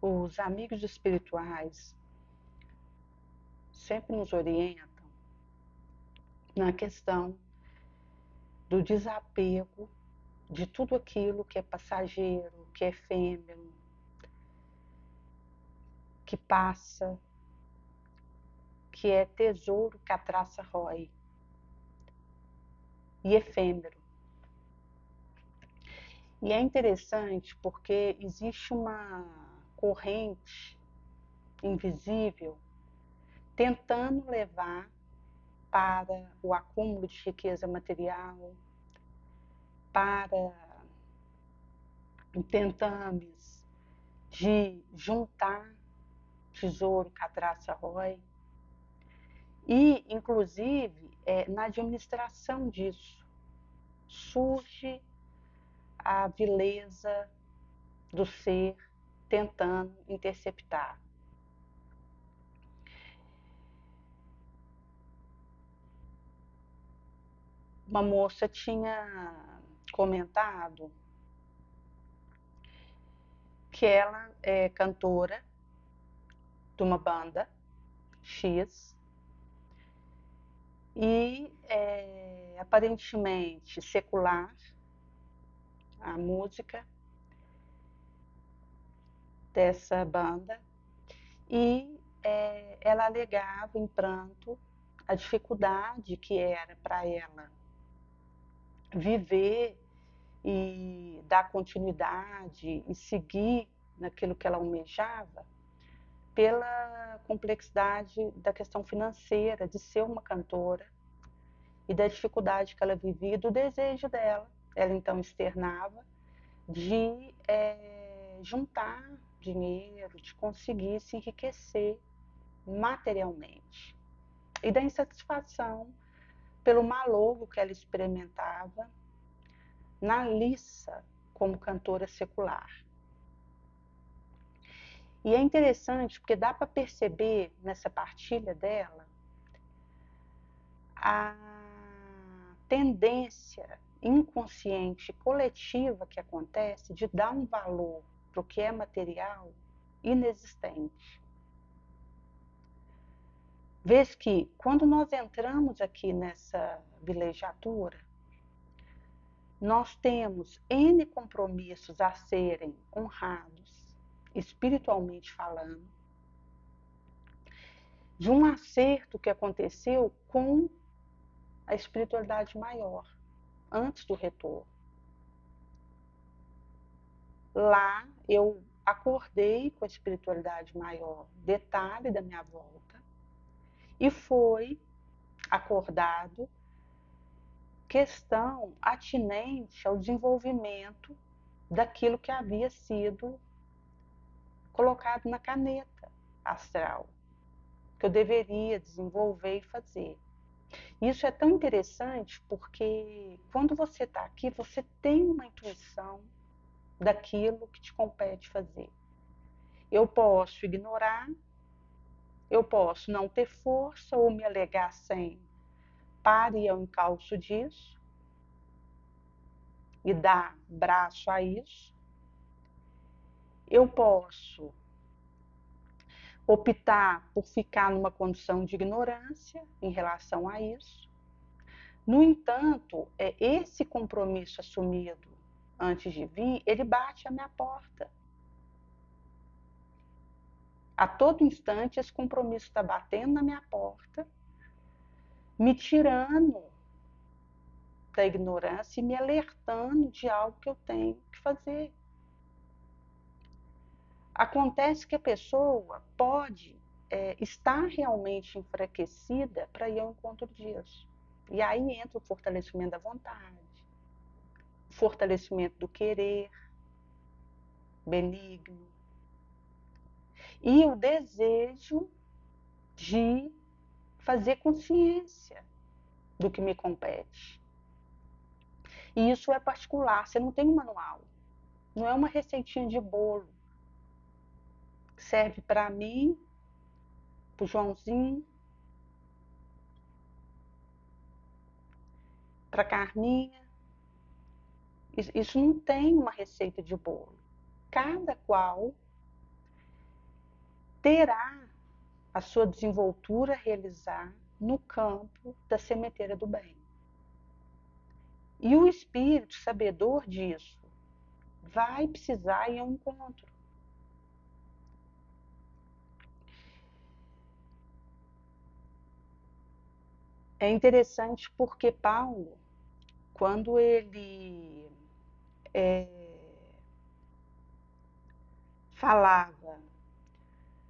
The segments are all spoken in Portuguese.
Os amigos espirituais sempre nos orientam na questão do desapego de tudo aquilo que é passageiro, que é efêmero, que passa, que é tesouro que a traça rói e efêmero. E é interessante porque existe uma corrente invisível tentando levar para o acúmulo de riqueza material, para tentames de juntar tesouro que a traça rói. E, inclusive, na administração disso, surge a vileza do ser tentando interceptar. Uma moça tinha comentado que ela é cantora de uma banda X e aparentemente secular a música dessa banda, e ela alegava em pranto a dificuldade que era para ela viver e dar continuidade e seguir naquilo que ela almejava, pela complexidade da questão financeira de ser uma cantora e da dificuldade que ela vivia, do desejo dela. Ela então externava de juntar dinheiro, de conseguir se enriquecer materialmente, e da insatisfação pelo malogro que ela experimentava na liça como cantora secular. E é interessante porque dá para perceber nessa partilha dela a tendência inconsciente coletiva que acontece de dar um valor para o que é material inexistente. Vês que quando nós entramos aqui nessa vilegiatura, nós temos N compromissos a serem honrados, espiritualmente falando, de um acerto que aconteceu com a espiritualidade maior, antes do retorno. Lá eu acordei com a espiritualidade maior, detalhe da minha volta, e foi acordado questão atinente ao desenvolvimento daquilo que havia sido colocado na caneta astral, que eu deveria desenvolver e fazer. Isso é tão interessante porque quando você está aqui, você tem uma intuição daquilo que te compete fazer. Eu posso ignorar, eu posso não ter força ou me alegar sem pare ao encalço disso e dar braço a isso. Eu posso optar por ficar numa condição de ignorância em relação a isso. No entanto, esse compromisso assumido antes de vir, ele bate à minha porta. A todo instante, esse compromisso está batendo na minha porta, me tirando da ignorância e me alertando de algo que eu tenho que fazer. Acontece que a pessoa pode estar realmente enfraquecida para ir ao encontro disso. E aí entra o fortalecimento da vontade, o fortalecimento do querer benigno e o desejo de fazer consciência do que me compete. E isso é particular, você não tem um manual, não é uma receitinha de bolo que serve para mim, para o Joãozinho, para a Carminha. Isso não tem uma receita de bolo. Cada qual terá a sua desenvoltura realizar no campo da sementeira do bem. E o espírito, sabedor disso, vai precisar ir a um encontro. É interessante porque Paulo, quando ele falava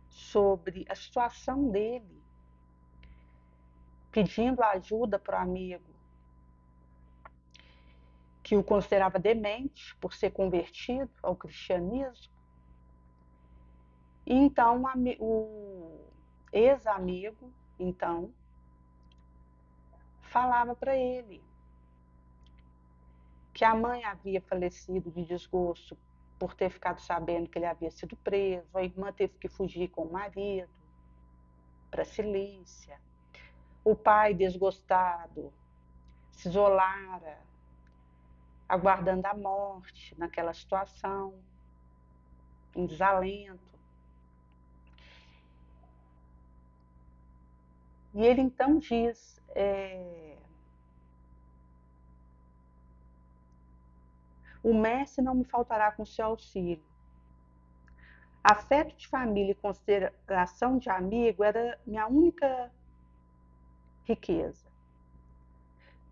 sobre a situação dele, pedindo ajuda para o amigo que o considerava demente por ser convertido ao cristianismo, e então o ex-amigo, então, falava para ele que a mãe havia falecido de desgosto por ter ficado sabendo que ele havia sido preso, a irmã teve que fugir com o marido para a Cilícia, o pai desgostado se isolara, aguardando a morte naquela situação, em desalento. E ele então diz, o mestre não me faltará com seu auxílio. Afeto de família e consideração de amigo era minha única riqueza.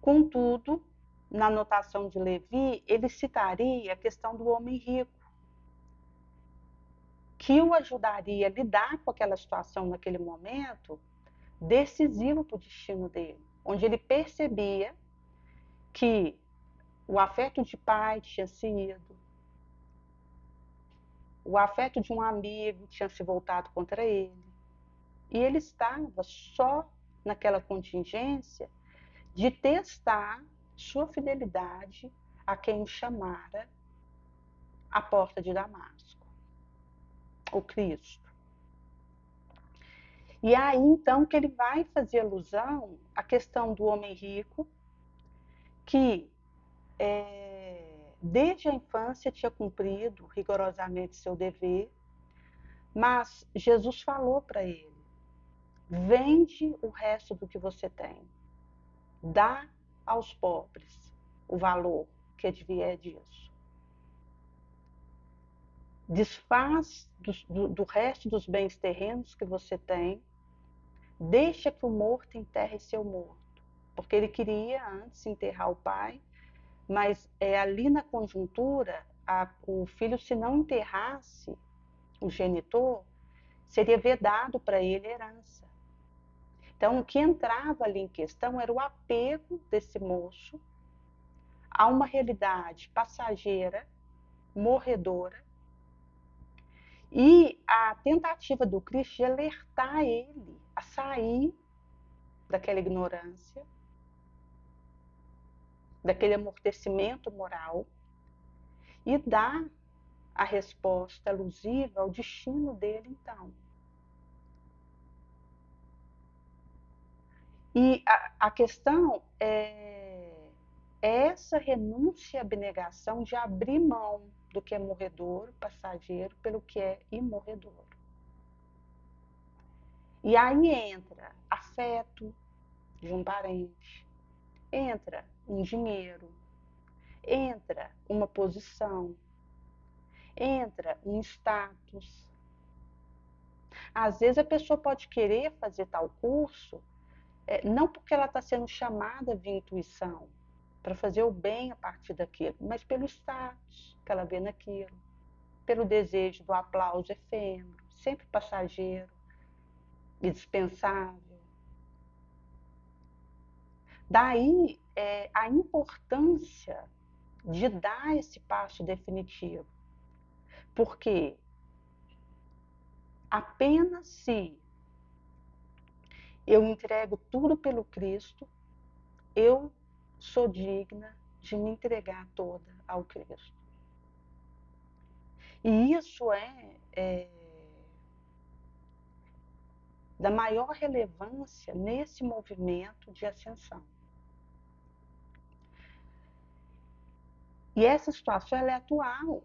Contudo, na anotação de Levi, ele citaria a questão do homem rico, que o ajudaria a lidar com aquela situação naquele momento decisivo para o destino dele, onde ele percebia que o afeto de pai tinha se ido, o afeto de um amigo tinha se voltado contra ele, e ele estava só naquela contingência de testar sua fidelidade a quem o chamara à porta de Damasco, o Cristo. E aí então que ele vai fazer alusão à questão do homem rico, que desde a infância tinha cumprido rigorosamente seu dever, mas Jesus falou para ele: vende o resto do que você tem, dá aos pobres o valor que advier disso. Desfaz do resto dos bens terrenos que você tem, deixa que o morto enterre seu morto, porque ele queria antes enterrar o pai, mas ali na conjuntura, o filho, se não enterrasse o genitor, seria vedado para ele a herança. Então, o que entrava ali em questão era o apego desse moço a uma realidade passageira, morredora, e a tentativa do Cristo de alertar ele a sair daquela ignorância, daquele amortecimento moral, e dar a resposta alusiva ao destino dele, então. E a questão é essa renúncia e abnegação de abrir mão do que é morredouro, passageiro, pelo que é imorredouro. E aí entra afeto de um parente, entra um dinheiro, entra uma posição, entra um status. Às vezes a pessoa pode querer fazer tal curso, não porque ela está sendo chamada de intuição, para fazer o bem a partir daquilo, mas pelo status que ela vê naquilo, pelo desejo do aplauso efêmero, sempre passageiro e dispensável. Daí a importância de dar esse passo definitivo, porque apenas se eu entrego tudo pelo Cristo, eu sou digna de me entregar toda ao Cristo. E isso é da maior relevância nesse movimento de ascensão. E essa situação ela é atual.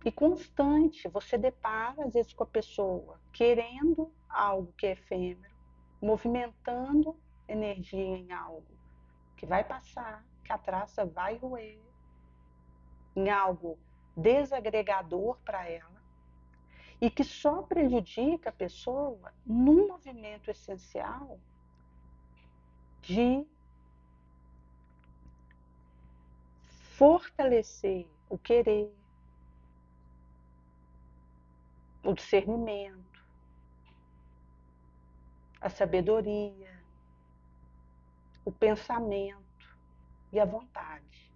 e constante. Você depara, às vezes, com a pessoa querendo algo que é efêmero, movimentando energia em algo que vai passar, que a traça vai roer, em algo desagregador para ela e que só prejudica a pessoa num movimento essencial de fortalecer o querer, o discernimento, a sabedoria, o pensamento e a vontade.